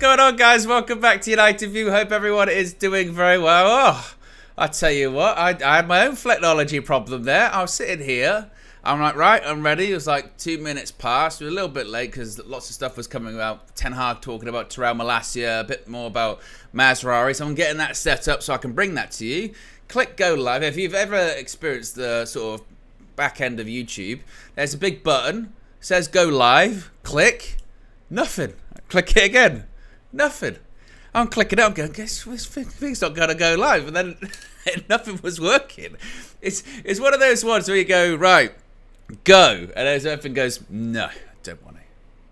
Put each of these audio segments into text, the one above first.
going on, guys? Welcome back to United View. Hope everyone is doing very well. Oh, I tell you what, I had my own technology problem there. I was sitting here. I'm like, right, I'm ready. It was like 2 minutes past. We were a little bit late because lots of stuff was coming about. Ten Hag talking about Malacia, a bit more about Mazraoui. So I'm getting that set up so I can bring that to you. Click go live. If you've ever experienced the sort of back end of YouTube, there's a big button. Says go live. Click. Nothing. Click it again. Nothing. I'm clicking it. I'm going, guess this thing's not going to go live. And then nothing was working. It's one of those ones where you go, right, go. And then everything goes, no, I don't want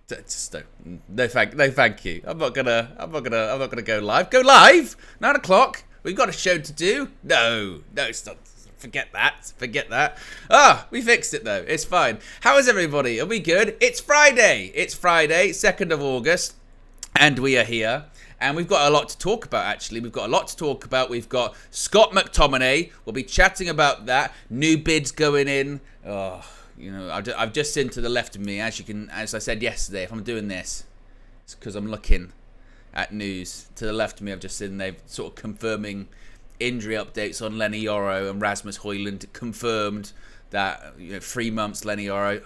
to. Just don't. No, thank you. I'm not gonna go live. Go live. 9 o'clock. We've got a show to do. No, it's not. Forget that. We fixed it though. It's fine. How is everybody? Are we good? It's Friday, 2nd of August, and we are here. And we've got a lot to talk about, actually. We've got Scott McTominay. We'll be chatting about that. New bids going in. I've just seen to the left of me, as I said yesterday, if I'm doing this, it's because I'm looking at news. To the left of me, I've just seen they've sort of confirming injury updates on Lenny Yoro and Rasmus Højlund. Confirmed that 3 months Lenny Yoro,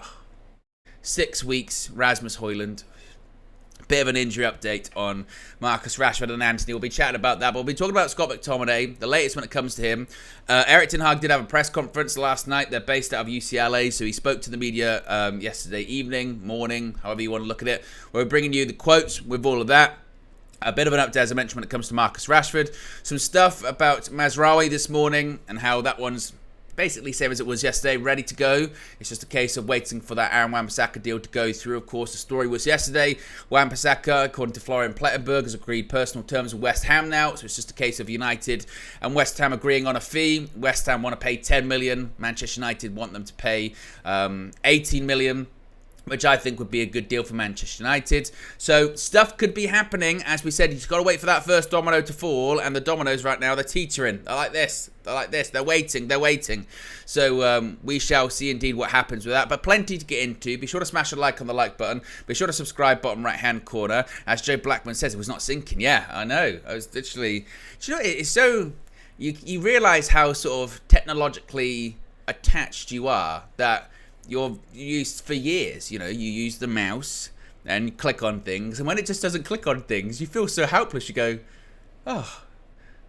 6 weeks Rasmus Højlund. Bit of an injury update on Marcus Rashford and Anthony. We'll be chatting about that, but we'll be talking about Scott McTominay, the latest when it comes to him. Erik ten Hag did have a press conference last night. They're based out of UCLA, so he spoke to the media yesterday evening, morning, however you want to look at it. We're bringing you the quotes with all of that. A bit of an update, as I mentioned, when it comes to Marcus Rashford. Some stuff about Mazraoui this morning and how that one's basically same as it was yesterday, ready to go. It's just a case of waiting for that Aaron Wan-Bissaka deal to go through. Of course, the story was yesterday. Wan-Bissaka, according to Florian Plettenberg, has agreed personal terms with West Ham now. So it's just a case of United and West Ham agreeing on a fee. West Ham want to pay 10 million. Manchester United want them to pay 18 million. Which I think would be a good deal for Manchester United. So stuff could be happening. As we said, you've got to wait for that first domino to fall. And the dominoes right now, they're teetering. They're like this. They're waiting. So we shall see indeed what happens with that. But plenty to get into. Be sure to smash a like on the like button. Be sure to subscribe, bottom right-hand corner. As Joe Blackman says, it was not syncing. Yeah, I know. I was literally... Do you know, it's so... You realise how sort of technologically attached you are that... You're used for years, you use the mouse and click on things, and when it just doesn't click on things, you feel so helpless. You go, oh,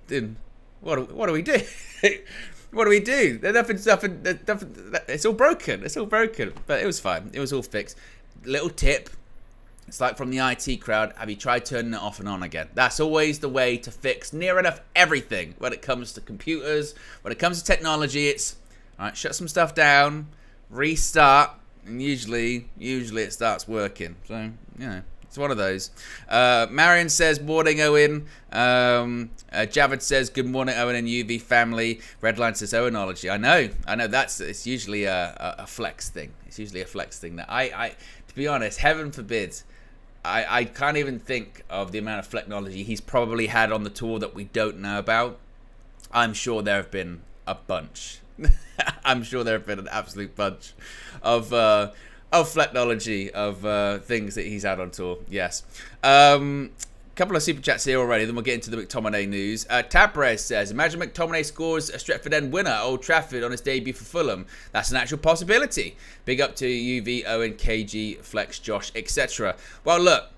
then what do we do? What do we do? There's nothing. It's all broken. But it was fine. It was all fixed. Little tip. It's like from the IT crowd. Have you tried turning it off and on again? That's always the way to fix near enough everything when it comes to computers. When it comes to technology, it's all right. Shut some stuff down. Restart, and usually it starts working. So, it's one of those. Marion says, morning, Owen. Javid says, good morning, Owen and UV family. Redline says, Owenology. I know, it's usually a flex thing. It's usually a flex thing that I to be honest, heaven forbid, I can't even think of the amount of flexnology he's probably had on the tour that we don't know about. I'm sure there have been a bunch. I'm sure there have been an absolute bunch of flexnology, of things that he's had on tour. Yes. Couple of super chats here already, then we'll get into the McTominay news. Tabrez says, imagine McTominay scores a Stretford End winner at Old Trafford on his debut for Fulham. That's an actual possibility. Big up to UV, Owen, KG, Flex, Josh, etc. Well, look,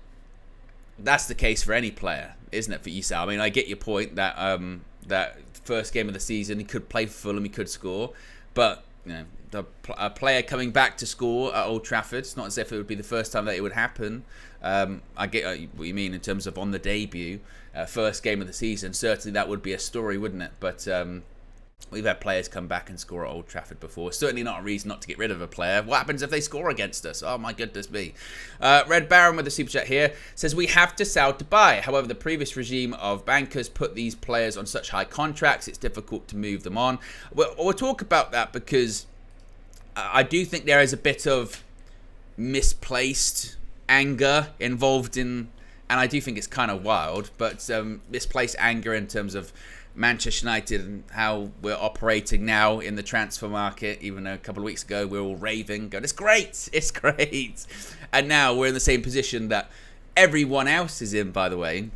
that's the case for any player, isn't it, for Issa? I mean, I get your point that that first game of the season, he could play for Fulham, he could score, but a player coming back to score at Old Trafford, it's not as if it would be the first time that it would happen. I get what you mean in terms of on the debut, first game of the season. Certainly that would be a story, wouldn't it? But we've had players come back and score at Old Trafford before. Certainly not a reason not to get rid of a player. What happens if they score against us? Oh my goodness me. Red Baron with the super chat here says, we have to sell to buy. However, the previous regime of bankers put these players on such high contracts, it's difficult to move them on. We'll talk about that because I do think there is a bit of misplaced anger involved in, and I do think it's kind of wild, but misplaced anger in terms of Manchester United and how we're operating now in the transfer market, even though a couple of weeks ago we were all raving, going, it's great, and now we're in the same position that everyone else is in, by the way.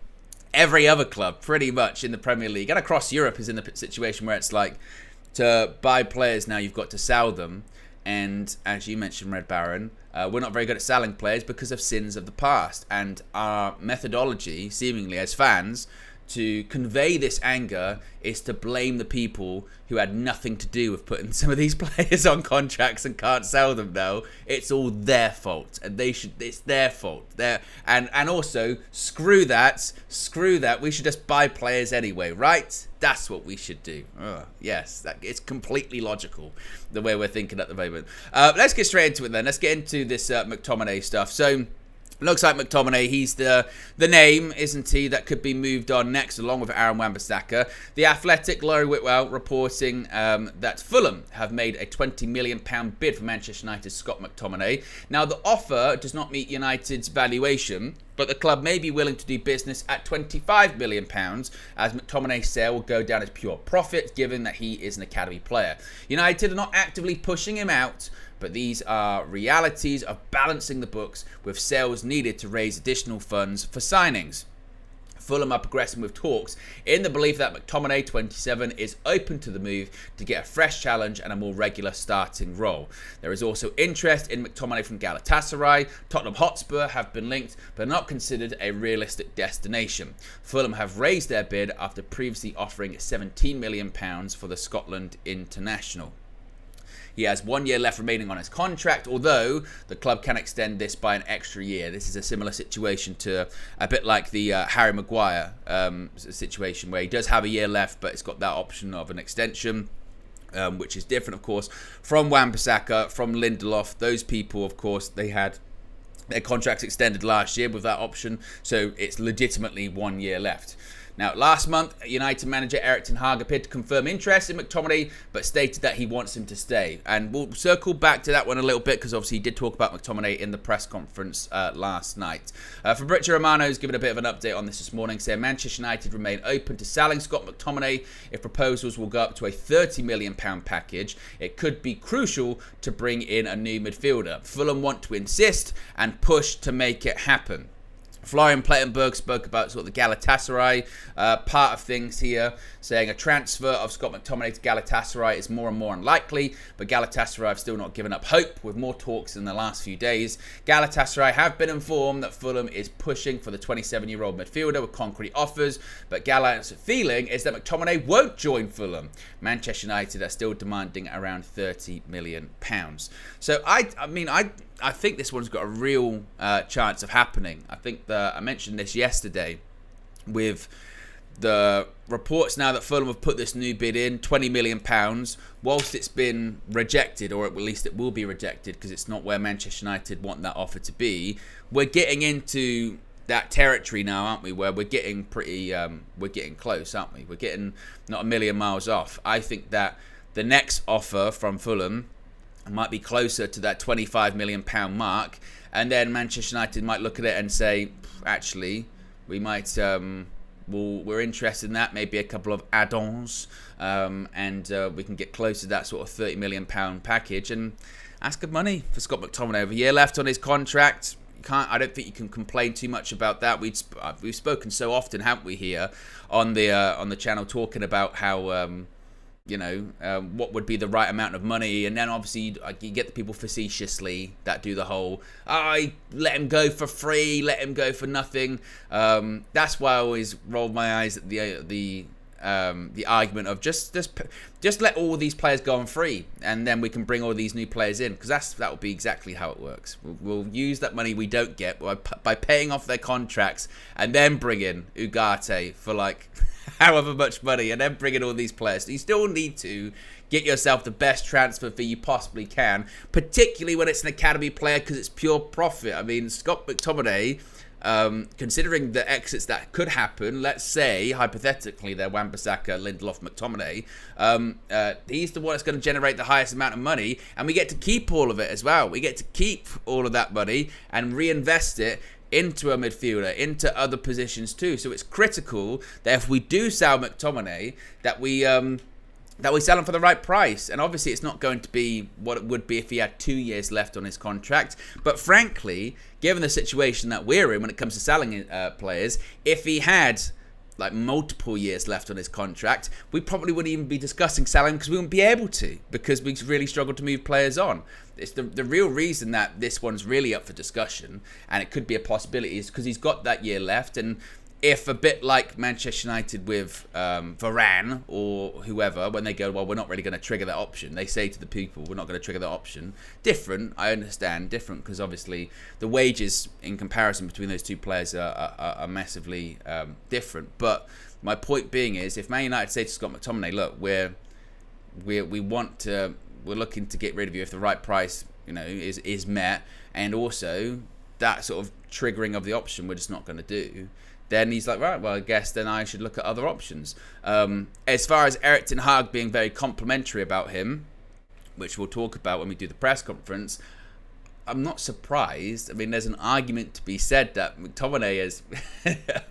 Every other club, pretty much, in the Premier League and across Europe is in the situation where it's like, to buy players now, you've got to sell them. And as you mentioned, Red Baron, we're not very good at selling players because of sins of the past. And our methodology, seemingly as fans, to convey this anger is to blame the people who had nothing to do with putting some of these players on contracts and can't sell them now. It's all their fault, and it's their fault. And also, screw that. We should just buy players anyway, right? That's what we should do. Yes, it's completely logical, the way we're thinking at the moment. Let's get straight into it then. Let's get into this McTominay stuff. So, looks like McTominay, he's the name, isn't he, that could be moved on next, along with Aaron Wan-Bissaka. The Athletic, Laurie Whitwell, reporting that Fulham have made a £20 million bid for Manchester United's Scott McTominay. Now, the offer does not meet United's valuation, but the club may be willing to do business at £25 million, as McTominay's sale will go down as pure profit, given that he is an academy player. United are not actively pushing him out, but these are realities of balancing the books with sales needed to raise additional funds for signings. Fulham are progressing with talks in the belief that McTominay, 27, is open to the move to get a fresh challenge and a more regular starting role. There is also interest in McTominay from Galatasaray. Tottenham Hotspur have been linked but not considered a realistic destination. Fulham have raised their bid after previously offering £17 million for the Scotland international. He has 1 year left remaining on his contract, although the club can extend this by an extra year. This is a similar situation to a bit like the Harry Maguire situation, where he does have a year left, but it's got that option of an extension, which is different, of course, from Wan-Bissaka, from Lindelof. Those people, of course, they had their contracts extended last year with that option, so it's legitimately 1 year left. Now, last month, United manager Erik ten Hag appeared to confirm interest in McTominay, but stated that he wants him to stay. And we'll circle back to that one a little bit, because obviously he did talk about McTominay in the press conference last night. Fabrizio Romano's given a bit of an update on this morning, saying Manchester United remain open to selling Scott McTominay if proposals will go up to a £30 million package. It could be crucial to bring in a new midfielder. Fulham want to insist and push to make it happen. Florian Plettenberg spoke about sort of the Galatasaray part of things here, saying a transfer of Scott McTominay to Galatasaray is more and more unlikely, but Galatasaray have still not given up hope, with more talks in the last few days. Galatasaray have been informed that Fulham is pushing for the 27-year-old midfielder with concrete offers, but Galata's feeling is that McTominay won't join Fulham. Manchester United are still demanding around £30 million. So I think this one's got a real chance of happening. I think I mentioned this yesterday with the reports now that Fulham have put this new bid in, £20 million, whilst it's been rejected, or at least it will be rejected because it's not where Manchester United want that offer to be. We're getting into that territory now, aren't we, where we're getting we're getting close, aren't we? We're getting not a million miles off. I think that the next offer from Fulham might be closer to that £25 million mark, and then Manchester United might look at it and say, actually, we might, we're interested in that, maybe a couple of add-ons, and we can get close to that sort of £30 million package, and that's good money for Scott McTominay. Over a year left on his contract. I don't think you can complain too much about that. We've spoken so often, haven't we, here on the channel, talking about how what would be the right amount of money, and then obviously you get the people facetiously that do the whole, let him go for free, let him go for nothing. That's why I always roll my eyes at the argument of just let all these players go on free, and then we can bring all these new players in, because that will be exactly how it works. We'll use that money we don't get by paying off their contracts, and then bring in Ugarte for like however much money, and then bring in all these players. So you still need to get yourself the best transfer fee you possibly can, particularly when it's an academy player, because it's pure profit. I mean, Scott McTominay, considering the exits that could happen, let's say hypothetically they're Wan-Bissaka, Lindelof, McTominay, he's the one that's going to generate the highest amount of money, and we get to keep all of it as well. We get to keep all of that money and reinvest it into a midfielder, into other positions too. So it's critical that if we do sell McTominay, that we that we sell him for the right price. And obviously it's not going to be what it would be if he had 2 years left on his contract. But frankly, given the situation that we're in when it comes to selling players, if he had like multiple years left on his contract, we probably wouldn't even be discussing selling because we wouldn't be able to, because we really struggle to move players on. It's the real reason that this one's really up for discussion, and it could be a possibility, is because he's got that year left. And if a bit like Manchester United with Varane or whoever, when they go, well, we're not really going to trigger that option, they say to the people, we're not going to trigger that option. Different, I understand, different, because obviously the wages in comparison between those two players are massively different. But my point being is, if Man United say to Scott McTominay, look, we're looking to get rid of you if the right price, is met, and also that sort of triggering of the option we're just not going to do, then he's like, right, well, I guess then I should look at other options. As far as Erik ten Hag being very complimentary about him, which we'll talk about when we do the press conference, I'm not surprised. I mean, there's an argument to be said that McTominay has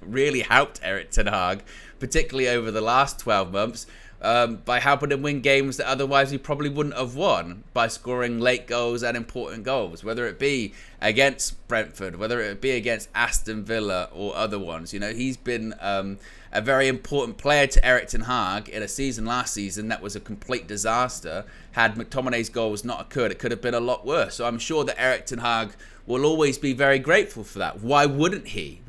really helped Erik ten Hag, particularly over the last 12 months, by helping him win games that otherwise he probably wouldn't have won, by scoring late goals and important goals, whether it be against Brentford, whether it be against Aston Villa or other ones. He's been a very important player to Erik ten Hag in a season last season that was a complete disaster. Had McTominay's goals not occurred, it could have been a lot worse. So I'm sure that Erik ten Hag will always be very grateful for that. Why wouldn't he?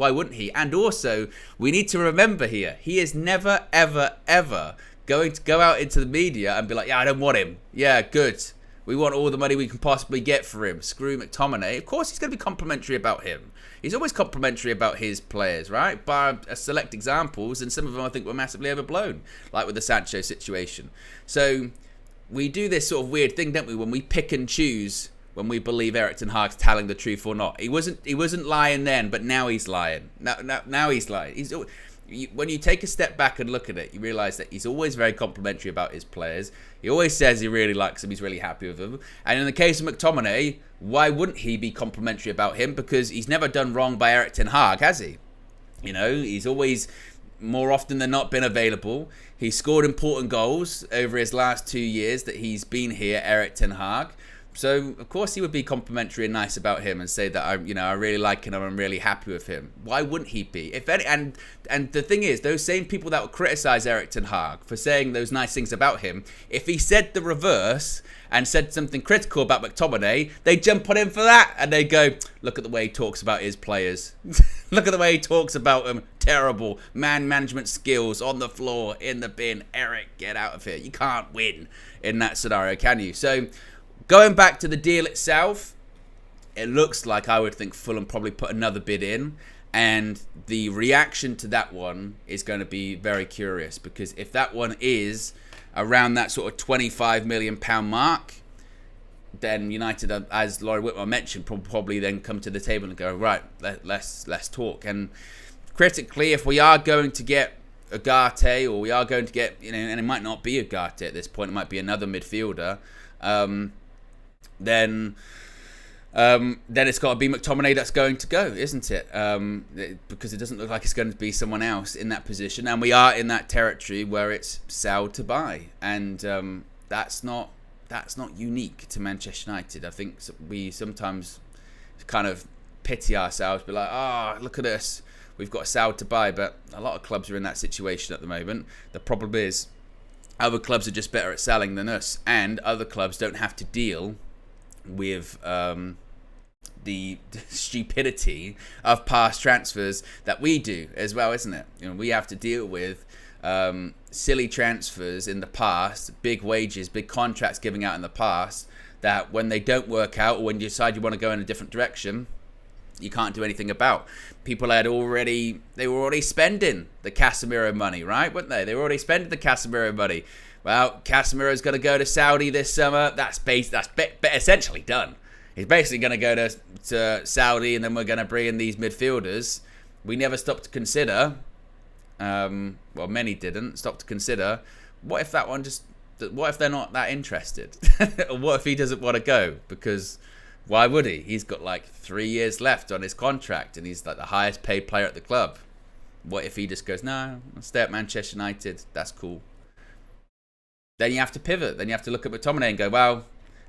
And also, we need to remember here, he is never, ever, ever going to go out into the media and be like, yeah, I don't want him. Yeah, good. We want all the money we can possibly get for him. Screw McTominay. Of course, he's going to be complimentary about him. He's always complimentary about his players, right? By select examples, and some of them I think were massively overblown, like with the Sancho situation. So we do this sort of weird thing, don't we, when we pick and choose when we believe Erik ten Hag's telling the truth or not. He wasn't lying then, but now he's lying. Now he's lying. When you take a step back and look at it, you realise that he's always very complimentary about his players. He always says he really likes them, he's really happy with them. And in the case of McTominay, why wouldn't he be complimentary about him? Because he's never done wrong by Erik ten Hag, has he? He's always, more often than not, been available. He's scored important goals over his last 2 years that he's been here, Erik ten Hag. So, of course, he would be complimentary and nice about him and say that, I really like him and I'm really happy with him. Why wouldn't he be? And the thing is, those same people that would criticise Erik ten Hag for saying those nice things about him, if he said the reverse and said something critical about McTominay, they jump on him for that. And they go, look at the way he talks about his players. Look at the way he talks about them. Terrible. Man management skills on the floor, in the bin. Erik, get out of here. You can't win in that scenario, can you? So, going back to the deal itself, it looks like, I would think, Fulham probably put another bid in, and the reaction to that one is going to be very curious, because if that one is around that sort of £25 million mark, then United, as Laurie Whitmore mentioned, probably then come to the table and go, right, let's talk. And critically, if we are going to get Ugarte, or we are going to get, and it might not be Ugarte at this point, it might be another midfielder, then it's got to be McTominay that's going to go, isn't it? Because it doesn't look like it's going to be someone else in that position, and we are in that territory where it's sell to buy, and that's not unique to Manchester United. I think we sometimes kind of pity ourselves, be like, oh, look at us, we've got a sell to buy, but a lot of clubs are in that situation at the moment. The problem is, other clubs are just better at selling than us, and other clubs don't have to deal with the stupidity of past transfers that we do as well, isn't it? We have to deal with silly transfers in the past, big wages, big contracts giving out in the past, that when they don't work out, or when you decide you want to go in a different direction, you can't do anything about. People were already spending the Casemiro money, right? Weren't they? They were already spending the Casemiro money. Well, Casemiro's going to go to Saudi this summer. That's essentially done. He's basically going to go to Saudi, and then we're going to bring in these midfielders. We never stopped to consider, well, many didn't stop to consider, what if they're not that interested? What if he doesn't want to go? Because why would he? He's got like 3 years left on his contract, and he's like the highest paid player at the club. What if he just goes, no, I'll stay at Manchester United, that's cool. then you have to pivot. Then you have to look at McTominay and go, well,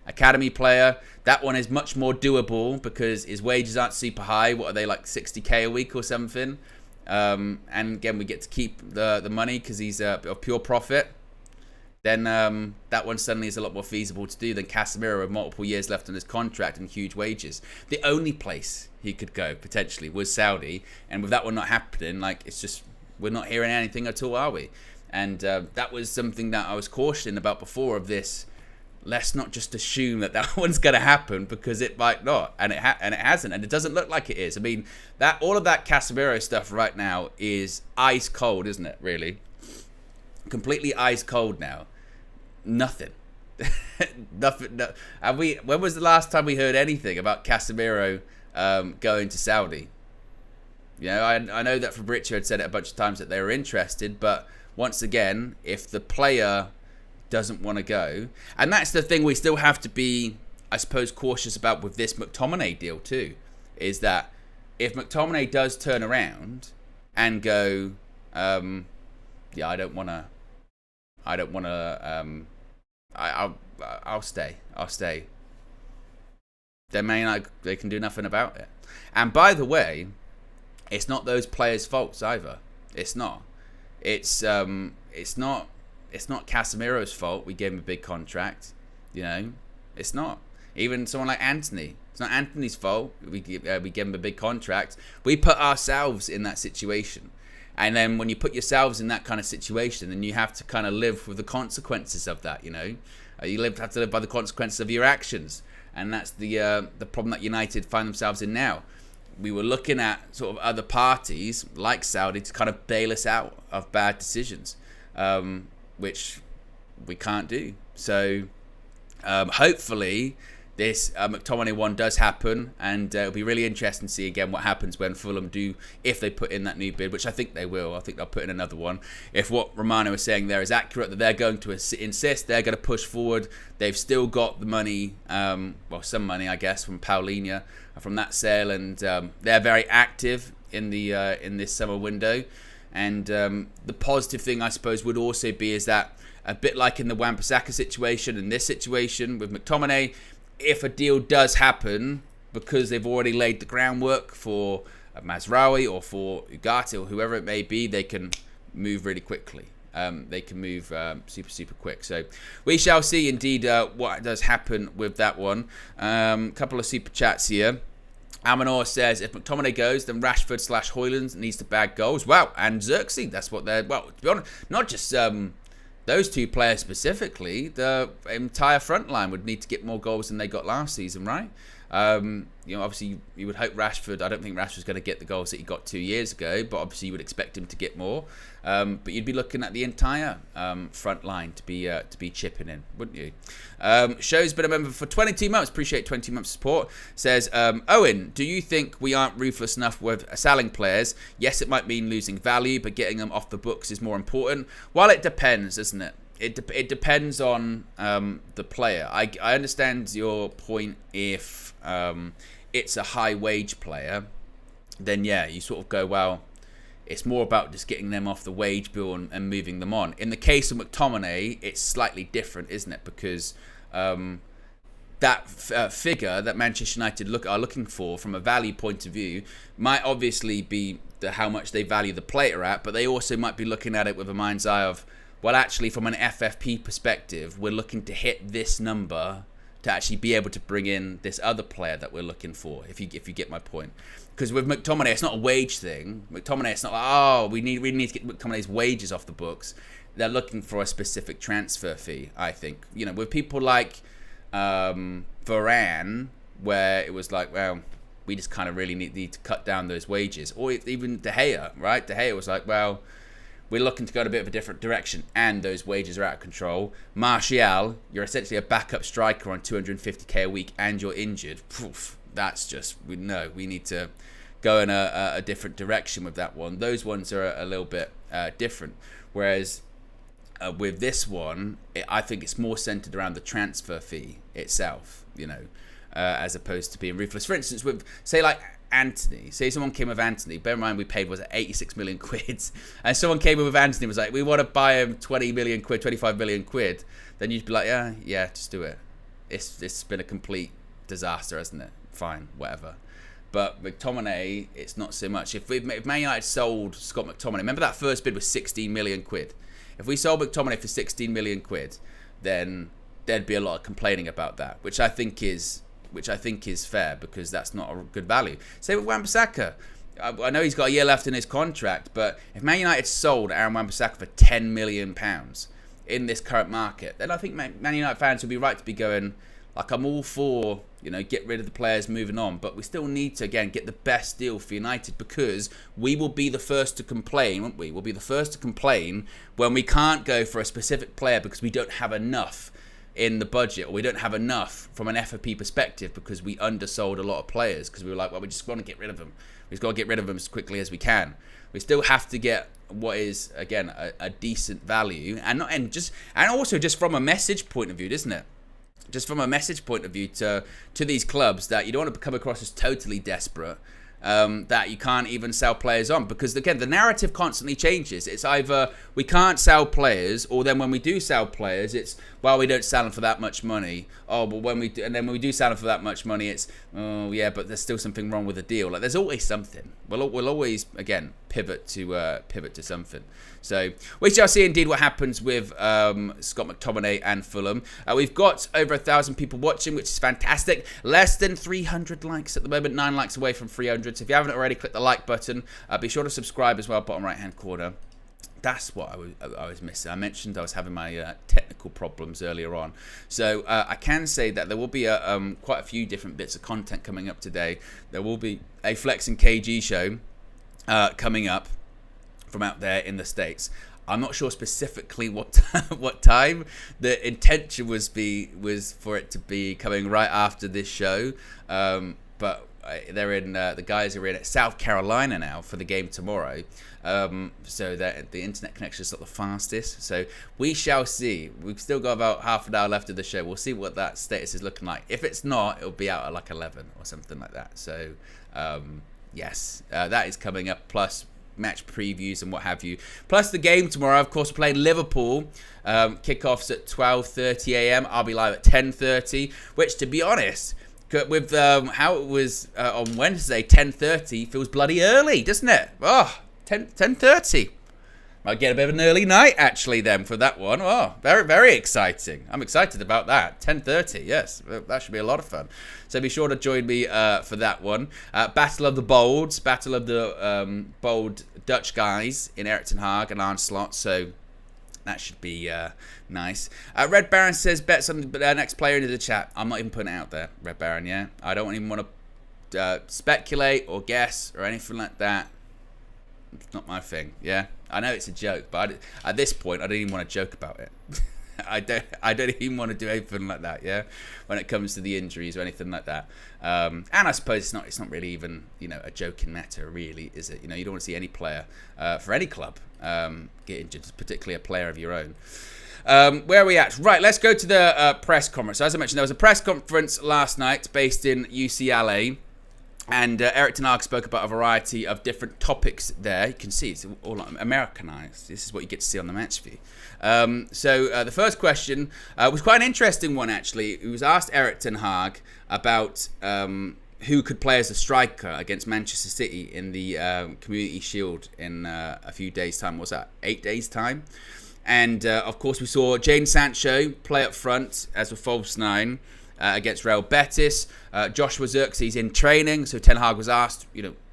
academy player, that one is much more doable because his wages aren't super high. What are they, like 60k a week or something? And again, we get to keep the money because he's a pure profit. Then that one suddenly is a lot more feasible to do than Casemiro with multiple years left on his contract and huge wages. The only place he could go potentially was Saudi, and with that one not happening, like, it's just, we're not hearing anything at all, are we? And that was something that I was cautioning about before of this. Let's not just assume that one's going to happen, because it might not, and it hasn't, and it doesn't look like it is. I mean, that all of that Casemiro stuff right now is ice cold, isn't it? Really, completely ice cold now. Nothing. Nothing. No. And when was the last time we heard anything about Casemiro going to Saudi? You know, I know that Fabrizio had said it a bunch of times that they were interested, but once again, if the player doesn't want to go, and that's the thing we still have to be, I suppose, cautious about with this McTominay deal too, is that if McTominay does turn around and go, yeah, I'll stay. They can do nothing about it. And by the way, it's not those players' faults either. It's not. It's not Casemiro's fault. We gave him a big contract. You know, it's not. Even someone like Anthony. It's not Anthony's fault. We gave him a big contract. We put ourselves in that situation. And then when you put yourselves in that kind of situation, then you have to kind of live with the consequences of that, you know. You have to live by the consequences of your actions. And that's the problem that United find themselves in now. We were looking at sort of other parties, like Saudi, to kind of bail us out of bad decisions, which we can't do. So hopefully this McTominay one does happen, and it'll be really interesting to see again what happens when Fulham do, if they put in that new bid, which I think they will. I think they'll put in another one. If what Romano was saying there is accurate, that they're going to insist, they're going to push forward. They've still got the money, well, some money, I guess, from Paulinho, from that sale, and they're very active in the in this summer window. And the positive thing, I suppose, would also be is that a bit like in the Wan-Bissaka situation, in this situation with McTominay, if a deal does happen, because they've already laid the groundwork for Mazraoui or for Ugarte or whoever it may be, they can move really quickly. They can move super quick. So we shall see indeed what does happen with that one. Couple of super chats here. Amanor says, if McTominay goes, then Rashford / Højlund needs to bag goals. Wow, and Xerxes, that's what they're, well, to be honest, not just those two players specifically, the entire front line would need to get more goals than they got last season, right? You know, obviously you would hope Rashford, I don't think Rashford's going to get the goals that he got 2 years ago, but obviously you would expect him to get more. But you'd be looking at the entire front line to be chipping in, wouldn't you? Show's been a member for 22 months. Appreciate 20 months support. Says, Owen, do you think we aren't ruthless enough with selling players? Yes, it might mean losing value, but getting them off the books is more important. Well, it depends, isn't it? It depends on the player. I understand your point. If it's a high wage player, then yeah, you sort of go, well, it's more about just getting them off the wage bill and moving them on. In the case of McTominay, it's slightly different, isn't it? Because that figure that Manchester United are looking for from a value point of view might obviously be how much they value the player at, but they also might be looking at it with a mind's eye of, well, actually, from an FFP perspective, we're looking to hit this number to actually be able to bring in this other player that we're looking for, if you get my point. Because with McTominay, it's not a wage thing. McTominay, it's not like, oh, we need to get McTominay's wages off the books. They're looking for a specific transfer fee, I think. You know, with people like Varane, where it was like, well, we just kind of really need to cut down those wages. Or even De Gea, right? De Gea was like, well, we're looking to go in a bit of a different direction, and those wages are out of control. Martial, you're essentially a backup striker on 250k a week, and you're injured. Poof, that's just, we need to go in a different direction with that one. Those ones are a little bit different. Whereas with this one, I think it's more centered around the transfer fee itself, you know. as opposed to being ruthless. For instance, with say like Anthony, say someone came with Anthony, bear in mind we paid, was it 86 million quid, and someone came with Anthony and was like, we want to buy him 20 million quid, 25 million quid, then you'd be like, yeah, just do it. It's been a complete disaster, hasn't it? Fine, whatever. But McTominay, it's not so much. If Man United sold Scott McTominay, remember that first bid was 16 million quid. If we sold McTominay for 16 million quid, then there'd be a lot of complaining about that, which I think is fair, because that's not a good value. Same with Wan-Bissaka. I know he's got a year left in his contract, but if Man United sold Aaron Wan-Bissaka for £10 million in this current market, then I think Man United fans would be right to be going, like, I'm all for, get rid of the players, moving on, but we still need to, again, get the best deal for United, because we will be the first to complain, won't we? We'll be the first to complain when we can't go for a specific player because we don't have enough in the budget, or we don't have enough from an FFP perspective because we undersold a lot of players, because we were like, well, we just want to get rid of them. We just got to get rid of them as quickly as we can. We still have to get what is, again, a decent value, and also just from a message point of view, isn't it? Just from a message point of view to these clubs, that you don't want to come across as totally desperate, that you can't even sell players on, because again the narrative constantly changes. It's either we can't sell players, or then when we do sell players, it's, well, we don't sell them for that much money. Oh, but when we do, and then when we do sell them for that much money, it's, oh yeah, but there's still something wrong with the deal. Like, there's always something. We'll always, again, pivot to something. So we shall see indeed what happens with Scott McTominay and Fulham. We've got over 1,000 people watching, which is fantastic. Less than 300 likes at the moment, 9 likes away from 300. So if you haven't already, click the like button. Be sure to subscribe as well, bottom right hand corner. That's what I was missing. I mentioned I was having my technical problems earlier on. So I can say that there will be quite a few different bits of content coming up today. There will be a Flex and KG show coming up from out there in the States. I'm not sure specifically what time. The intention was for it to be coming right after this show, but they're in. The guys are in at South Carolina now for the game tomorrow, so that the internet connection is not the fastest. So we shall see. We've still got about half an hour left of the show. We'll see what that status is looking like. If it's not, it'll be out at like 11 or something like that. So yes, that is coming up. Plus match previews and what have you. Plus the game tomorrow, of course, we're playing Liverpool. Kickoffs at 12:30 a.m. I'll be live at 10:30, which, to be honest, with how it was on Wednesday, 10:30 feels bloody early, doesn't it? Oh, 10:30. Might get a bit of an early night, actually, then, for that one. Oh, very, very exciting. I'm excited about that. 10:30, yes. That should be a lot of fun. So be sure to join me for that one. Battle of the Bolds. Battle of the bold Dutch guys in Erik ten Hag and Arne Slot. So that should be nice. Red Baron says, bets on the next player into the chat. I'm not even putting it out there, Red Baron, yeah? I don't even want to speculate or guess or anything like that. It's not my thing, yeah? I know it's a joke, but at this point, I don't even want to joke about it. I don't even want to do anything like that, yeah? When it comes to the injuries or anything like that. And I suppose it's not really even, a joking matter, really, is it? You don't want to see any player for any club get injured, particularly a player of your own. Where are we at? Right, let's go to the press conference. So as I mentioned, there was a press conference last night based in UCLA. And Erik ten Hag spoke about a variety of different topics there. You can see it's all Americanized. This is what you get to see on the match view. So the first question was quite an interesting one, actually. It was asked Erik ten Hag about who could play as a striker against Manchester City in the Community Shield in a few days' time. What's that? 8 days' time? And, of course, we saw Jadon Sancho play up front as a false nine. Against Real Betis. Joshua Zirkzee's in training, so Ten Hag was asked,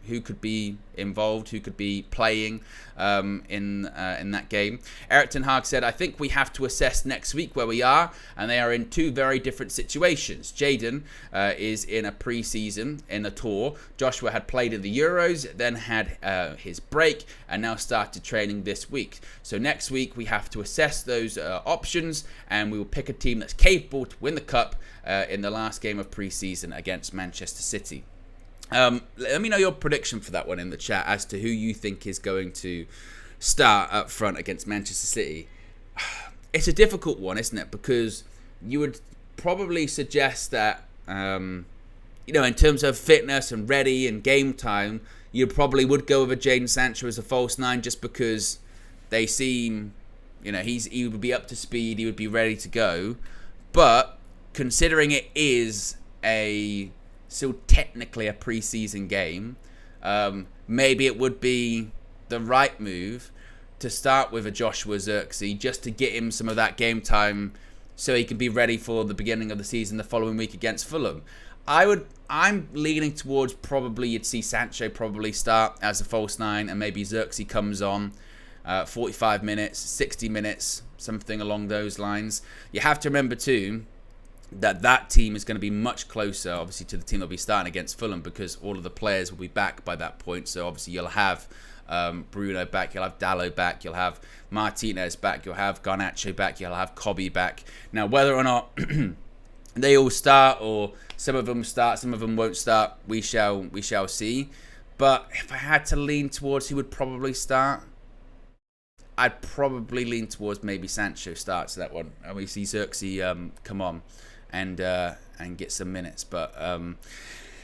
who could be involved, who could be playing in that game. Erik ten Hag said, I think we have to assess next week where we are, and they are in two very different situations. Jadon is in a pre-season, in a tour. Joshua had played in the Euros, then had his break, and now started training this week. So next week we have to assess those options, and we will pick a team that's capable to win the Cup in the last game of pre-season against Manchester City. Let me know your prediction for that one in the chat as to who you think is going to start up front against Manchester City. It's a difficult one, isn't it? Because you would probably suggest that in terms of fitness and ready and game time, you probably would go with a Jadon Sancho as a false 9 just because they seem, he would be up to speed, he would be ready to go. But considering it is still technically a preseason game, maybe it would be the right move to start with a Joshua Zirkzee just to get him some of that game time so he can be ready for the beginning of the season the following week against Fulham. I'm leaning towards probably you'd see Sancho probably start as a false 9 and maybe Zirkzee comes on 45 minutes, 60 minutes, something along those lines. You have to remember too that team is going to be much closer, obviously, to the team that'll be starting against Fulham because all of the players will be back by that point. So obviously you'll have Bruno back, you'll have Dalot back, you'll have Martinez back, you'll have Garnacho back, you'll have Kobe back. Now, whether or not they all start or some of them start, some of them won't start, we shall see. But if I had to lean towards who would probably start, I'd probably lean towards maybe Sancho starts that one, and we see Zirkzee come on and get some minutes. But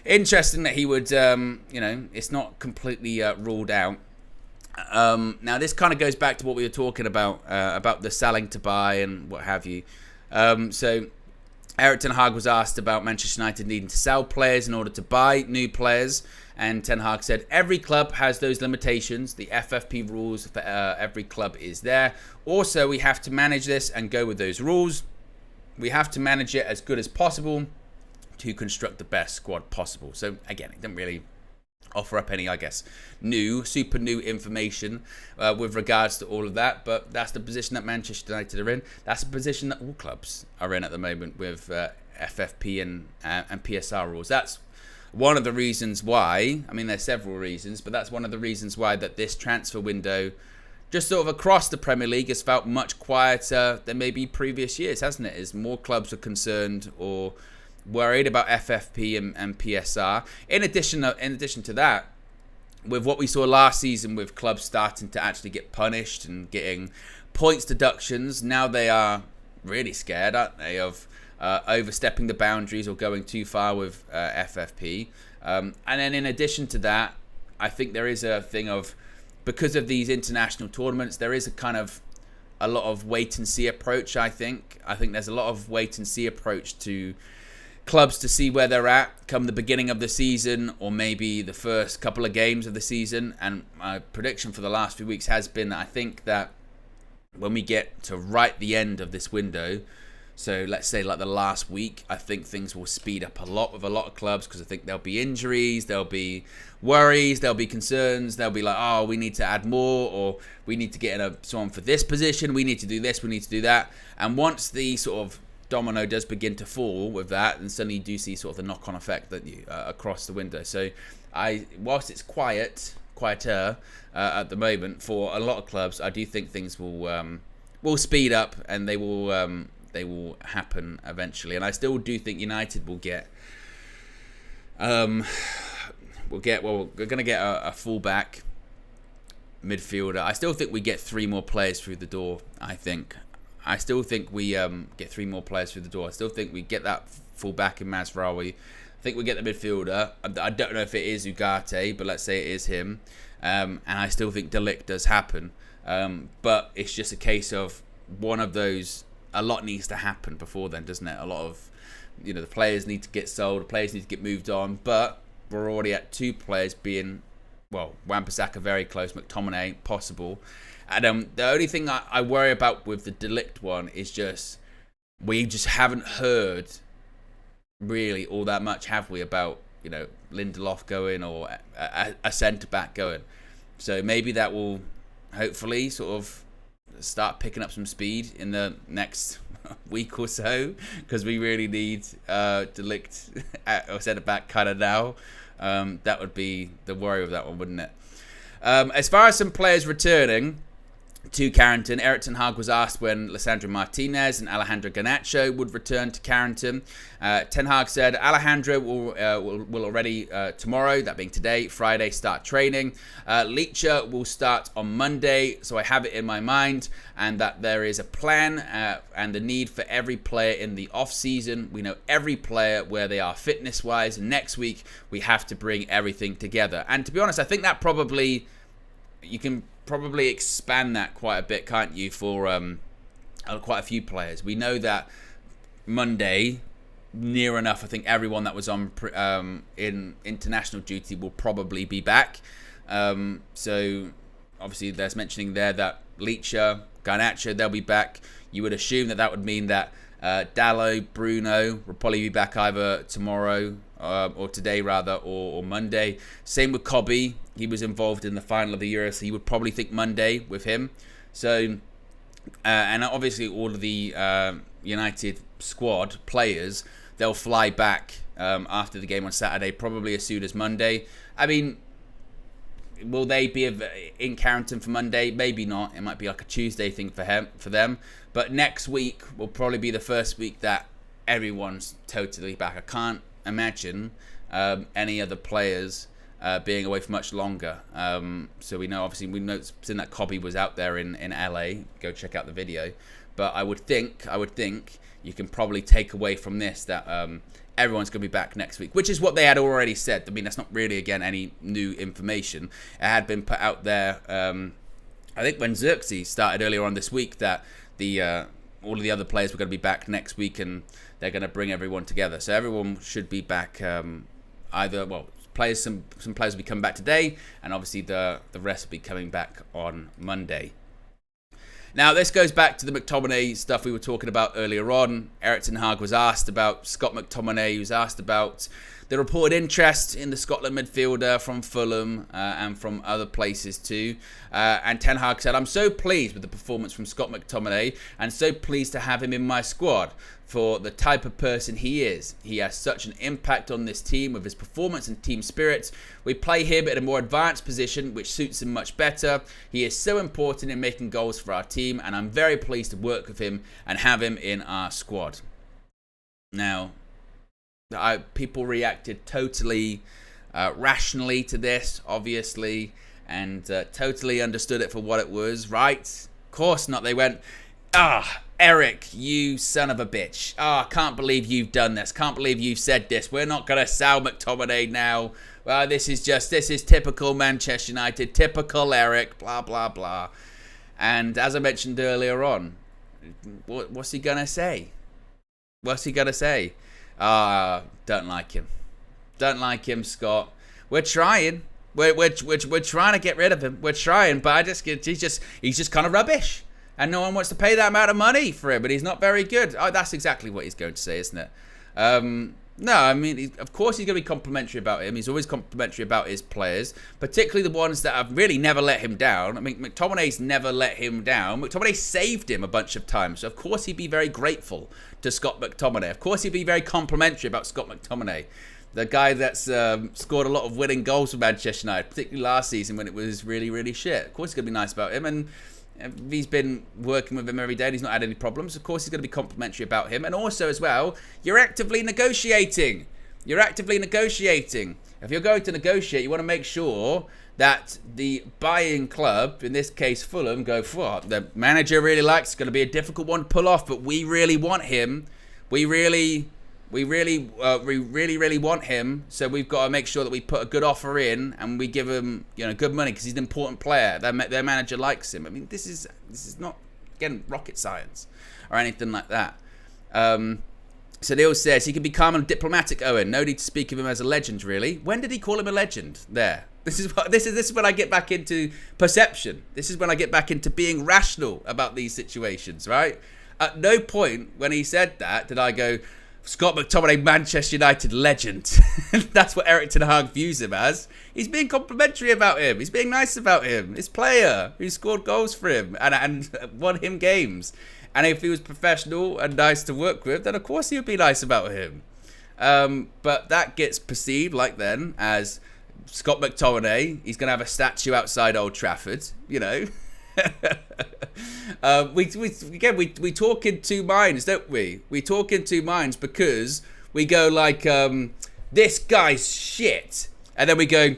interesting that he would, it's not completely ruled out. Now this kind of goes back to what we were talking about the selling to buy and what have you. So Erik Ten Hag was asked about Manchester United needing to sell players in order to buy new players, and Ten Hag said every club has those limitations. The FFP rules for every club is there. Also, we have to manage this and go with those rules. We have to manage it as good as possible to construct the best squad possible. So again, it didn't really offer up any, I guess, super new information with regards to all of that. But that's the position that Manchester United are in. That's the position that all clubs are in at the moment with FFP and PSR rules. That's one of the reasons why, I mean, there's several reasons, but that's one of the reasons why that this transfer window, just sort of across the Premier League, has felt much quieter than maybe previous years, hasn't it? As more clubs are concerned or worried about FFP and PSR. In addition to that, with what we saw last season with clubs starting to actually get punished and getting points deductions, now they are really scared, aren't they, of overstepping the boundaries or going too far with FFP. And then in addition to that, I think there is a thing of, because of these international tournaments, there is a lot of wait and see approach, I think. I think there's a lot of wait and see approach to clubs to see where they're at come the beginning of the season or maybe the first couple of games of the season. And my prediction for the last few weeks has been that I think that when we get to right the end of this window, so let's say like the last week, I think things will speed up a lot with a lot of clubs because I think there'll be injuries, there'll be worries, there'll be concerns, they'll be like, oh, we need to add more, or we need to get someone for this position, we need to do this, we need to do that. And once the sort of domino does begin to fall with that, and suddenly you do see sort of the knock-on effect that you across the window. So whilst it's quieter at the moment for a lot of clubs, I do think things will speed up and they will happen eventually. And I still do think United will get we're going to get a fullback midfielder. I still think we get 3 more players through the door. I still think we get 3 more players through the door. I still think we get that fullback in Mazraoui. I think we get the midfielder. I don't know if it is Ugarte, but let's say it is him. And I still think De Ligt does happen. But it's just a case of one of those. A lot needs to happen before then, doesn't it? A lot of, the players need to get sold, the players need to get moved on. But we're already at 2 players being, Wan-Bissaka very close, McTominay possible. And the only thing I worry about with the De Ligt one is just we just haven't heard really all that much, have we, about Lindelof going or a centre back going. So maybe that will hopefully sort of start picking up some speed in the next week or so, because we really need De Ligt or centre back kind of now. That would be the worry of that one, wouldn't it? As far as some players returning, to Carrington. Erik ten Hag was asked when Lisandro Martinez and Alejandro Garnacho would return to Carrington. Ten Hag said Alejandro will already tomorrow, that being today, Friday, start training. Leacher will start on Monday, so I have it in my mind, and that there is a plan and the need for every player in the off-season. We know every player where they are fitness-wise, and next week we have to bring everything together. And to be honest, I think that probably, you can probably expand that quite a bit, can't you, for quite a few players. We know that Monday, near enough, I think everyone that was on in international duty will probably be back. So obviously there's mentioning there that Leacher, Garnacho, they'll be back. You would assume that would mean that Dalot, Bruno will probably be back either tomorrow or today rather, or Monday. Same with Cobby. He was involved in the final of the Euro, so you would probably think Monday with him. So, and obviously all of the United squad players, they'll fly back after the game on Saturday, probably as soon as Monday. I mean, will they be in Carrington for Monday? Maybe not. It might be like a Tuesday thing for them. But next week will probably be the first week that everyone's totally back. I can't imagine any other players being away for much longer. So we know, obviously, seen that Cobby was out there in LA. Go check out the video. But I would think you can probably take away from this that everyone's going to be back next week, which is what they had already said. I mean, that's not really, again, any new information. It had been put out there, I think, when Xerxes started earlier on this week, that all of the other players were going to be back next week, and they're going to bring everyone together. So everyone should be back. Some players will be coming back today, and obviously the rest will be coming back on Monday. Now, this goes back to the McTominay stuff we were talking about earlier on. Erik ten Hag was asked about Scott McTominay. He was asked about the reported interest in the Scotland midfielder from Fulham and from other places too. And Ten Hag said, "I'm so pleased with the performance from Scott McTominay and so pleased to have him in my squad for the type of person he is. He has such an impact on this team with his performance and team spirit. We play him at a more advanced position, which suits him much better. He is so important in making goals for our team, and I'm very pleased to work with him and have him in our squad." Now, people reacted totally rationally to this, obviously, and totally understood it for what it was, right? Of course not. They went, Eric, you son of a bitch. I can't believe you've done this. Can't believe you've said this. We're not going to sell McTominay now. This is typical Manchester United, typical Eric, blah, blah, blah. And as I mentioned earlier on, what's he going to say? What's he going to say? Don't like him. Don't like him, Scott. We're trying. We're trying to get rid of him. We're trying, but he's just kind of rubbish. And no one wants to pay that amount of money for him, but he's not very good. That's exactly what he's going to say, isn't it? No, I mean, of course he's going to be complimentary about him. He's always complimentary about his players, particularly the ones that have really never let him down. I mean, McTominay's never let him down. McTominay saved him a bunch of times, so of course he'd be very grateful to Scott McTominay. Of course he'd be very complimentary about Scott McTominay, the guy that's scored a lot of winning goals for Manchester United, particularly last season when it was really, really shit. Of course he's going to be nice about him, and he's been working with him every day and he's not had any problems. Of course he's going to be complimentary about him. And also as well, you're actively negotiating. You're actively negotiating. If you're going to negotiate, you want to make sure that the buying club, in this case Fulham, go, the manager really likes, it's going to be a difficult one to pull off, but we really want him. We really want him, so we've got to make sure that we put a good offer in and we give him, good money because he's an important player. Their manager likes him. I mean, this is not, again, rocket science or anything like that. So Neil says he can be calm and diplomatic. Owen, no need to speak of him as a legend, really. When did he call him a legend? There. This is when I get back into perception. This is when I get back into being rational about these situations, right? At no point when he said that did I go, Scott McTominay, Manchester United legend. That's what Erik ten Hag views him as. He's being complimentary about him. He's being nice about him. His player who scored goals for him and won him games. And if he was professional and nice to work with, then of course he would be nice about him. But that gets perceived like then as Scott McTominay. He's going to have a statue outside Old Trafford, We talk in two minds, don't we? We talk in two minds because we go like, this guy's shit, and then we go,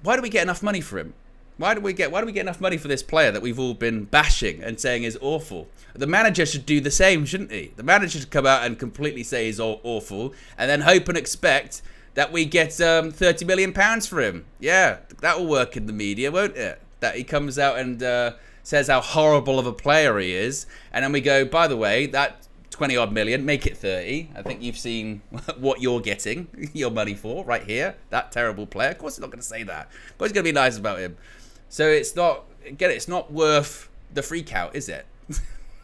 why do we get enough money for him? Why do we get enough money for this player that we've all been bashing and saying is awful? The manager should do the same, shouldn't he? The manager should come out and completely say he's awful, and then hope and expect that we get £30 million for him. Yeah, that will work in the media, won't it? That he comes out and says how horrible of a player he is, and then we go, by the way, that 20 odd million, make it 30. I think you've seen what you're getting your money for right here. That terrible player. Of course he's not going to say that, but he's going to be nice about him. So it's not, it's not worth the freak out, is it?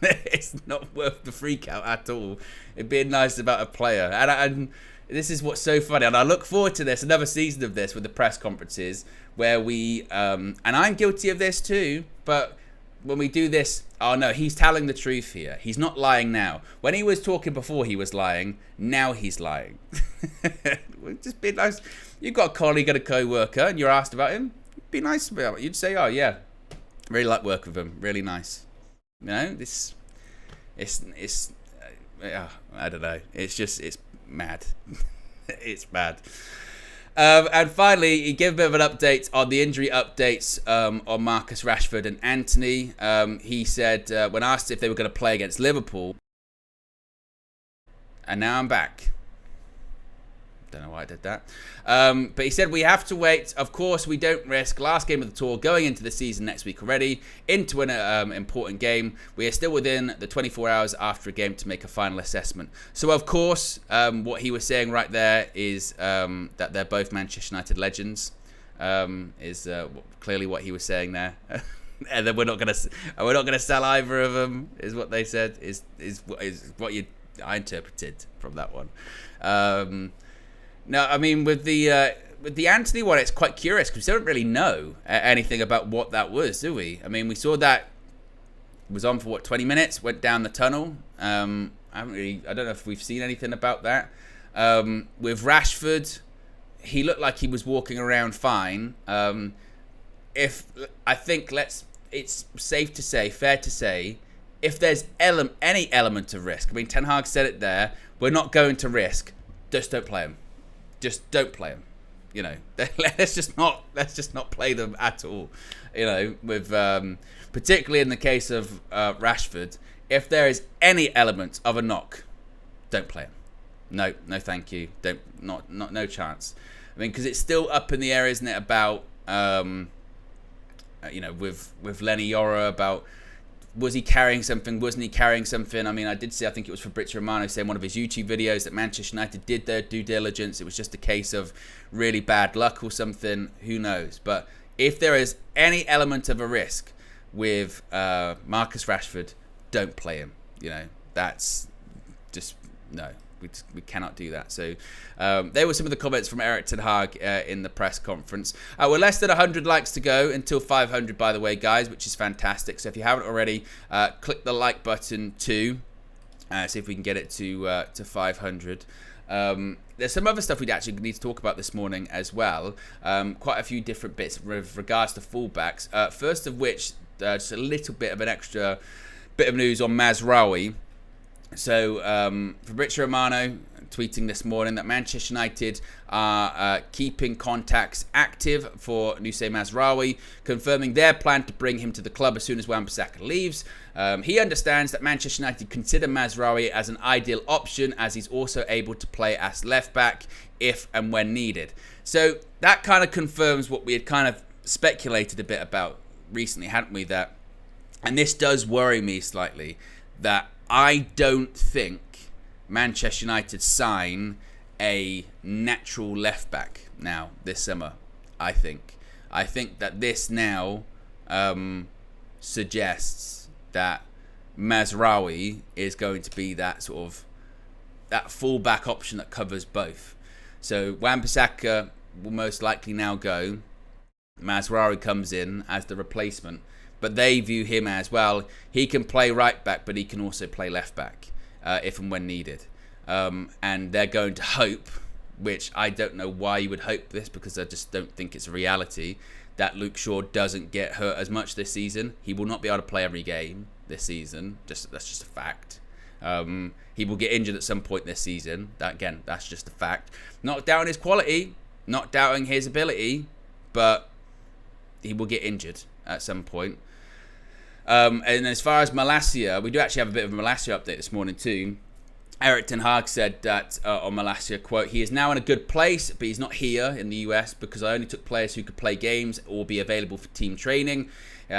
It's not worth the freak out at all. It being nice about a player. And this is what's so funny. And I look forward to this, another season of this with the press conferences where we, and I'm guilty of this too, but when we do this, oh no, he's telling the truth here. He's not lying now. When he was talking before, he was lying. Now he's lying. Just be nice. You've got a colleague and a co-worker and you're asked about him. Be nice about it. You'd say, oh yeah, really like working with him. Really nice. You know, I don't know. It's mad. It's bad. And finally, he gave a bit of an update on the injury updates on Marcus Rashford and Anthony. He said, when asked if they were going to play against Liverpool, and now I'm back. Don't know why I did that. But he said, we have to wait. Of course, we don't risk. Last game of the tour, going into the season next week already, into an important game. We are still within the 24 hours after a game to make a final assessment. So, of course, what he was saying right there is that they're both Manchester United legends. Is clearly what he was saying there. And then we're not gonna sell either of them. Is what they said. Is what I interpreted from that one. No, I mean, with the Anthony one, it's quite curious because we don't really know anything about what that was, do we? I mean, we saw that it was on for, 20 minutes, went down the tunnel. I don't know if we've seen anything about that. With Rashford, he looked like he was walking around fine. It's safe to say, fair to say, if there's any element of risk, I mean, Ten Hag said it there, we're not going to risk, just don't play him. Just don't play them, you know. Let's just not play them at all, you know. With particularly in the case of Rashford, if there is any element of a knock, don't play him. No, thank you. No chance. I mean, because it's still up in the air, isn't it? About you know, with Lenny Yora, about was he carrying something? Wasn't he carrying something? I mean, I did see, I think it was Fabrizio Romano saying in one of his YouTube videos that Manchester United did their due diligence. It was just a case of really bad luck or something. Who knows? But if there is any element of a risk with Marcus Rashford, don't play him. You know, that's just, no. We cannot do that. So there were some of the comments from Erik ten Hag in the press conference. We're less than 100 likes to go until 500, by the way, guys, which is fantastic. So if you haven't already, click the like button too. See if we can get it to 500. There's some other stuff we'd actually need to talk about this morning as well. Quite a few different bits with regards to fullbacks. First of which, just a little bit of an extra bit of news on Mazraoui. So Fabrizio Romano tweeting this morning that Manchester United are keeping contacts active for Noussair Mazraoui, confirming their plan to bring him to the club as soon as Wan-Bissaka leaves. He understands that Manchester United consider Mazraoui as an ideal option, as he's also able to play as left back if and when needed. So that kind of confirms what we had kind of speculated a bit about recently, hadn't we? That, and this does worry me slightly, that I don't think Manchester United sign a natural left back now this summer. I think that this now suggests that Mazraoui is going to be that sort of that fullback option that covers both. So Wan-Bissaka will most likely now go. Mazraoui comes in as the replacement. But they view him as, well, he can play right back, but he can also play left back if and when needed. And they're going to hope, which I don't know why you would hope this, because I just don't think it's a reality, that Luke Shaw doesn't get hurt as much this season. He will not be able to play every game this season. That's just a fact. He will get injured at some point this season. That's just a fact. Not doubting his quality, not doubting his ability, but he will get injured at some point. And as far as Malacia, we do actually have a bit of a Malacia update this morning too. Erik ten Hag said that on Malacia, quote, "He is now in a good place, but he's not here in the US because I only took players who could play games or be available for team training."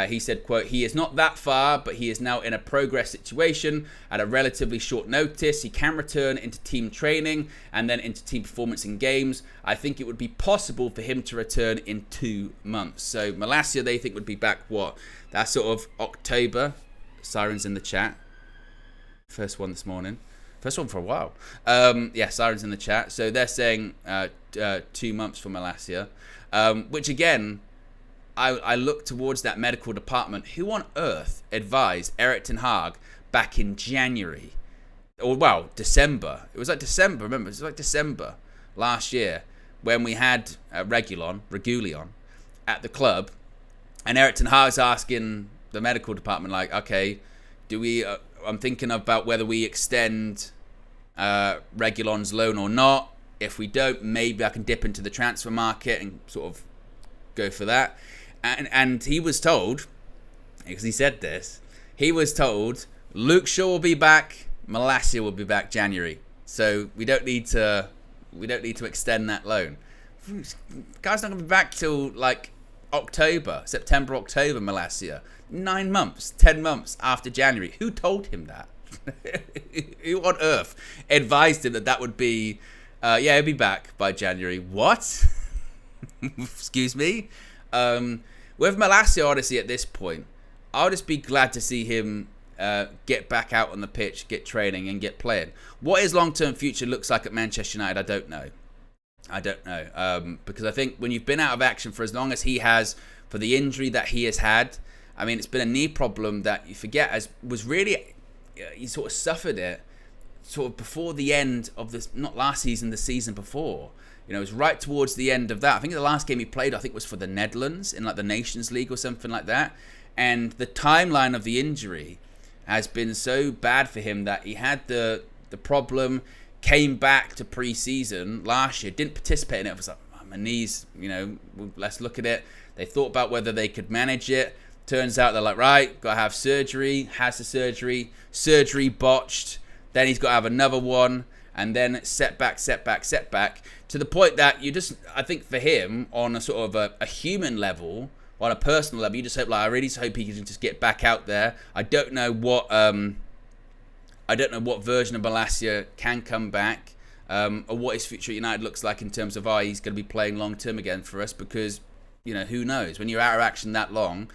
He said, quote, "He is not that far, but he is now in a progress situation at a relatively short notice. He can return into team training and then into team performance in games. I think it would be possible for him to return in 2 months." So Malacia, they think, would be back, what? That's sort of October. Sirens in the chat. First one this morning. First one for a while. Sirens in the chat. So they're saying 2 months for Malacia, which again, I look towards that medical department. Who on earth advised Erik ten Hag back in January? Or, well, December. It was like December, remember? It was like December last year when we had Regulion at the club. And Erik ten Hag's asking the medical department, like, okay, do we... I'm thinking about whether we extend Regulon's loan or not. If we don't, maybe I can dip into the transfer market and sort of go for that. And he was told, because he said this, he was told Luke Shaw will be back, Malacia will be back January. So we don't need to extend that loan. Guy's not going to be back till like September, October, Malacia. 9 months, 10 months after January. Who told him that? Who on earth advised him that would be, he'll be back by January? What? Excuse me? With Malacia, honestly, at this point, I'll just be glad to see him get back out on the pitch, get training and get playing. What his long-term future looks like at Manchester United, I don't know. Because I think when you've been out of action for as long as he has, for the injury that he has had, I mean, it's been a knee problem that you forget was really, he sort of suffered it sort of before the end of this, not last season, the season before. You know, it was right towards the end of that. I think the last game he played, I think, was for the Netherlands in like the Nations League or something like that. And the timeline of the injury has been so bad for him that he had the problem, came back to pre-season last year, didn't participate in it. It was like, oh, my knees, let's look at it. They thought about whether they could manage it. Turns out they're like, right, got to have surgery, has the surgery botched. Then he's got to have another one. And then setback, to the point that I think for him, on a sort of a human level, on a personal level, you just hope, I really just hope he can just get back out there. I don't know what version of Malacia can come back, or what his future at United looks like in terms of he's going to be playing long term again for us, because who knows, when you're out of action that long,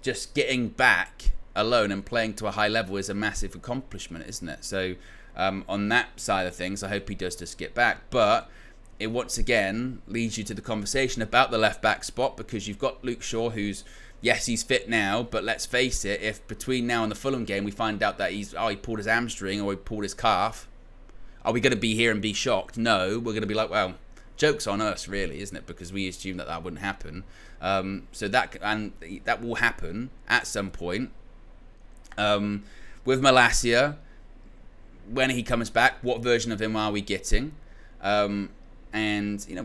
just getting back alone and playing to a high level is a massive accomplishment, isn't it? So on that side of things, I hope he does just get back. But it once again leads you to the conversation about the left back spot, because you've got Luke Shaw, who's, yes, he's fit now, but let's face it, if between now and the Fulham game we find out that he pulled his hamstring or he pulled his calf, are we going to be here and be shocked? No, we're going to be like, well, joke's on us, really, isn't it? Because we assumed that wouldn't happen. So that will happen at some point. With Malacia, when he comes back, what version of him are we getting? And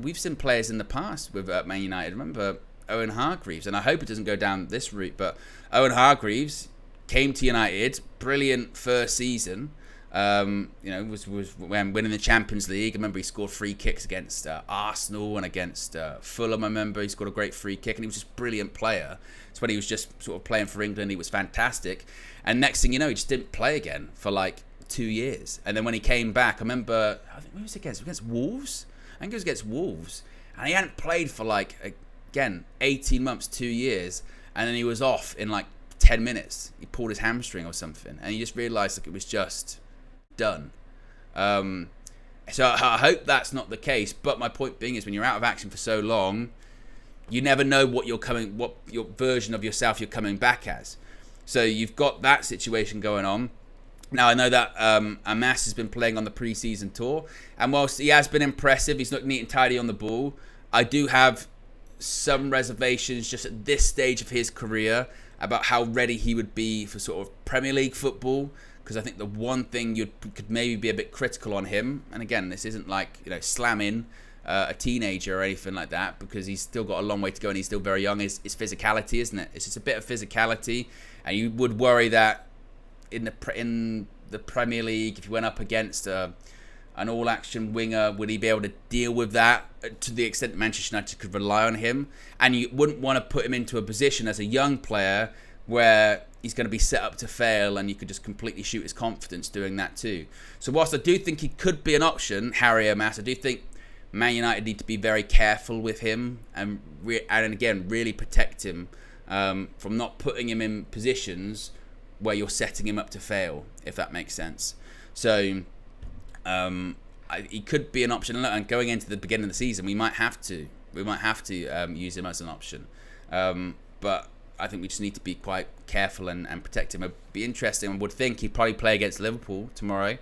we've seen players in the past with Man United. Remember Owen Hargreaves, and I hope it doesn't go down this route, but Owen Hargreaves came to United, brilliant first season. Was when winning the Champions League. I remember he scored free kicks against Arsenal and against Fulham. I remember he scored a great free kick, and he was just a brilliant player. So when he was just sort of playing for England, he was fantastic. And next thing you know, he just didn't play again for like 2 years. And then when he came back, I remember, I think, who was it against Wolves? I think it was against Wolves. And he hadn't played for like, again, 18 months, 2 years. And then he was off in like 10 minutes. He pulled his hamstring or something. And you just realised like it was just done. So I hope that's not the case. But my point being is, when you're out of action for so long, you never know what your version of yourself you're coming back as. So you've got that situation going on. Now, I know that Amas has been playing on the pre-season tour, and whilst he has been impressive, he's looked neat and tidy on the ball, I do have some reservations just at this stage of his career about how ready he would be for sort of Premier League football. Because I think the one thing you could maybe be a bit critical on him, and again, this isn't like, slamming a teenager or anything like that, because he's still got a long way to go and he's still very young, is physicality, isn't it? It's just a bit of physicality, and you would worry that in the Premier League, if he went up against an all-action winger, would he be able to deal with that to the extent that Manchester United could rely on him? And you wouldn't want to put him into a position as a young player where he's going to be set up to fail, and you could just completely shoot his confidence doing that too. So whilst I do think he could be an option, Harry Omas, I do think Man United need to be very careful with him and again really protect him from not putting him in positions where you're setting him up to fail, if that makes sense. So he could be an option, and going into the beginning of the season, we might have to use him as an option. But I think we just need to be quite careful and protect him. It'd be interesting. I would think he'd probably play against Liverpool tomorrow.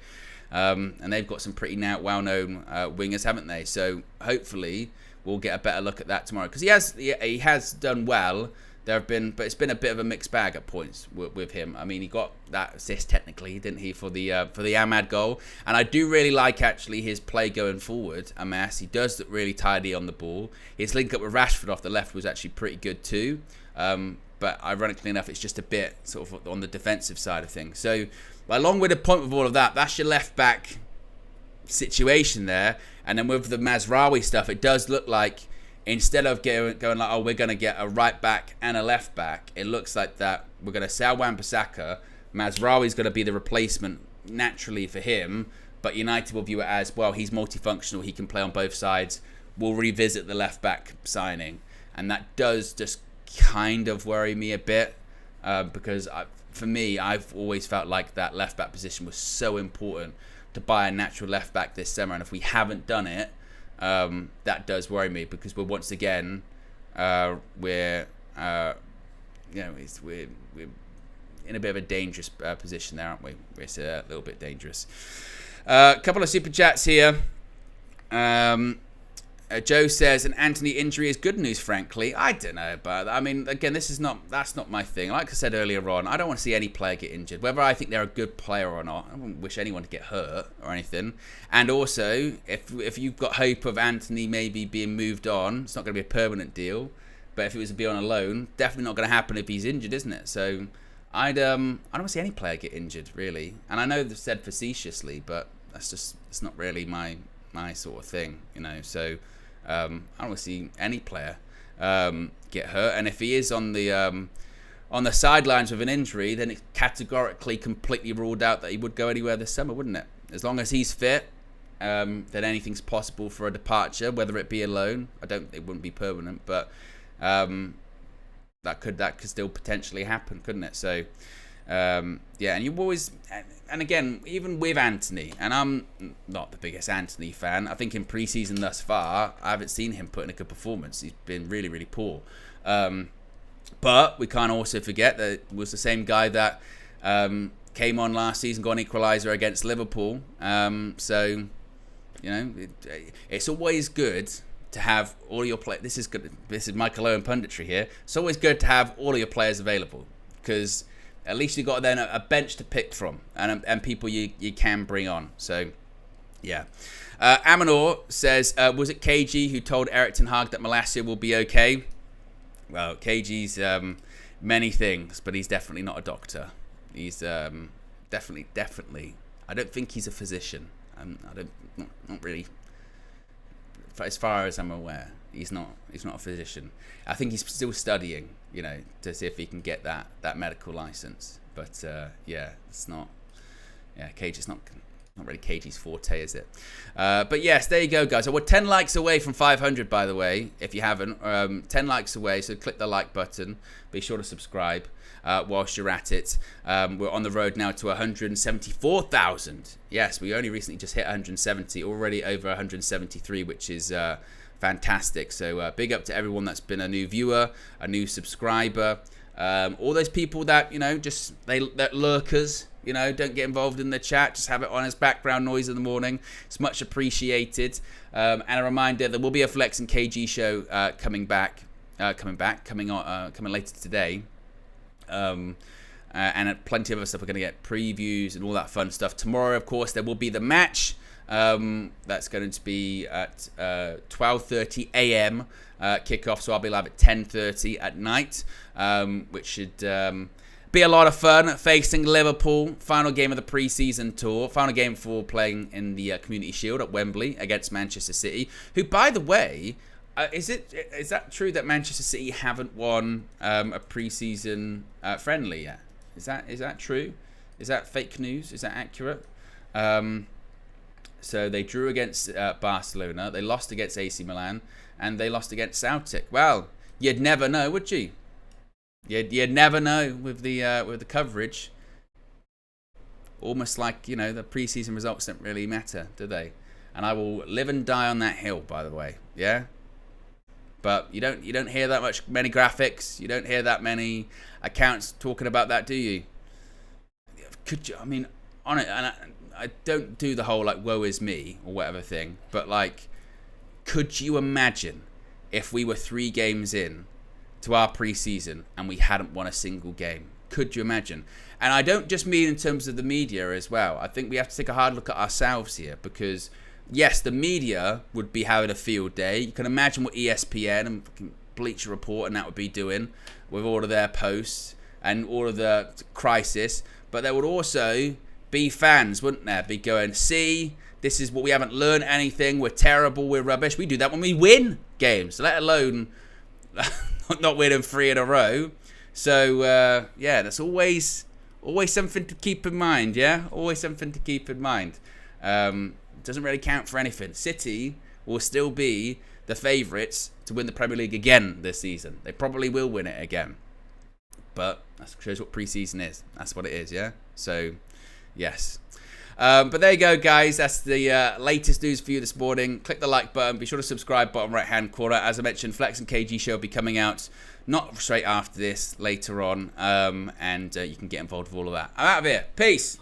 And they've got some pretty now well-known wingers, haven't they? So hopefully we'll get a better look at that tomorrow. Because he has done well. But it's been a bit of a mixed bag at points with him. I mean, he got that assist technically, didn't he, for the Ahmad goal? And I do really like actually his play going forward. Amas, he does look really tidy on the ball. His link up with Rashford off the left was actually pretty good too. But ironically enough, it's just a bit sort of on the defensive side of things. So, along with the point with all of that, that's your left back situation there. And then with the Mazraoui stuff, it does look like instead of going like, oh, we're going to get a right back and a left back, it looks like that we're going to sell Wan-Bissaka. Mazraoui's going to be the replacement naturally for him, but United will view it as, well, he's multifunctional, he can play on both sides. We'll revisit the left back signing. And that does just kind of worry me a bit because for me, I've always felt like that left back position was so important to buy a natural left back this summer, and if we haven't done it, that does worry me because we're once again we're in a bit of a dangerous position there, aren't we? It's a little bit dangerous. A couple of super chats here. Joe says an Anthony injury is good news, frankly. I don't know, but I mean, again, that's not my thing. Like I said earlier on, I don't want to see any player get injured, whether I think they're a good player or not. I don't wish anyone to get hurt or anything. And also, if you've got hope of Anthony maybe being moved on, it's not going to be a permanent deal. But if it was to be on a loan, definitely not going to happen if he's injured, isn't it? So I don't want to see any player get injured, really. And I know they've said facetiously, but it's not really my sort of thing, So I don't want to see any player get hurt, and if he is on the sidelines with an injury, then it's categorically completely ruled out that he would go anywhere this summer, wouldn't it? As long as he's fit, then anything's possible for a departure, whether it be a loan. It wouldn't be permanent, but that could still potentially happen, couldn't it? So and you always, and again, even with Anthony, and I'm not the biggest Anthony fan, I think in pre-season thus far, I haven't seen him put in a good performance. He's been really, really poor. But we can't also forget that it was the same guy that came on last season, got an equaliser against Liverpool. So, it's always good to have all your players. This is good. This is Michael Owen punditry here. It's always good to have all of your players available because at least you've got then a bench to pick from and people you can bring on. So, yeah. Amanor says, was it KG who told Erik ten Hag that Malacia will be okay? Well, KG's many things, but he's definitely not a doctor. He's definitely. I don't think he's a physician. Not really. As far as I'm aware, he's not a physician. I think he's still studying, to see if he can get that medical license. But it's not. Yeah, KG's not really KG's forte, is it? But yes, there you go, guys. So we're 10 likes away from 500, by the way. If you haven't, 10 likes away. So click the like button. Be sure to subscribe whilst you're at it. We're on the road now to 174,000. Yes, we only recently just hit 170. Already over 173, which is fantastic. So big up to everyone that's been a new viewer, a new subscriber. All those people that that lurkers. Don't get involved in the chat. Just have it on as background noise in the morning. It's much appreciated. And a reminder, there will be a Flex and KG show coming back coming later today. And plenty of other stuff. We're going to get previews and all that fun stuff. Tomorrow, of course, there will be the match. That's going to be at 12:30 a.m. Kickoff. So I'll be live at 10:30 at night, which should be a lot of fun. Facing Liverpool, final game of the pre-season tour, final game for playing in the Community Shield at Wembley against Manchester City. Who, by the way, is that true that Manchester City haven't won a pre-season friendly yet? Is that true? Is that fake news? Is that accurate? So they drew against Barcelona, they lost against AC Milan, and they lost against Celtic. Well, you'd never know, would you? You'd never know with the coverage. Almost like, you know, the preseason results don't really matter, do they? And I will live and die on that hill, by the way. Yeah. But you don't hear that many graphics. You don't hear that many accounts talking about that, do you? Could you? I mean, on it, and I don't do the whole like woe is me or whatever thing. But like, could you imagine if we were 3 games in to our preseason and we hadn't won a single game? Could you imagine? And I don't just mean in terms of the media as well. I think we have to take a hard look at ourselves here, because yes, the media would be having a field day. You can imagine what ESPN and Bleacher Report and that would be doing with all of their posts and all of the crisis. But there would also be fans, wouldn't there? Be going, see, this is what we haven't learned anything. We're terrible. We're rubbish. We do that when we win games, let alone not winning 3 in a row. So, yeah, that's always something to keep in mind, yeah? Always something to keep in mind. Doesn't really count for anything. City will still be the favourites to win the Premier League again this season. They probably will win it again. But that shows what pre-season is. That's what it is, yeah? So, yes. But there you go, guys. That's the latest news for you this morning. Click the like button. Be sure to subscribe, bottom right-hand corner. As I mentioned, Flex and KG show will be coming out not straight after this, later on. And you can get involved with all of that. I'm out of here. Peace.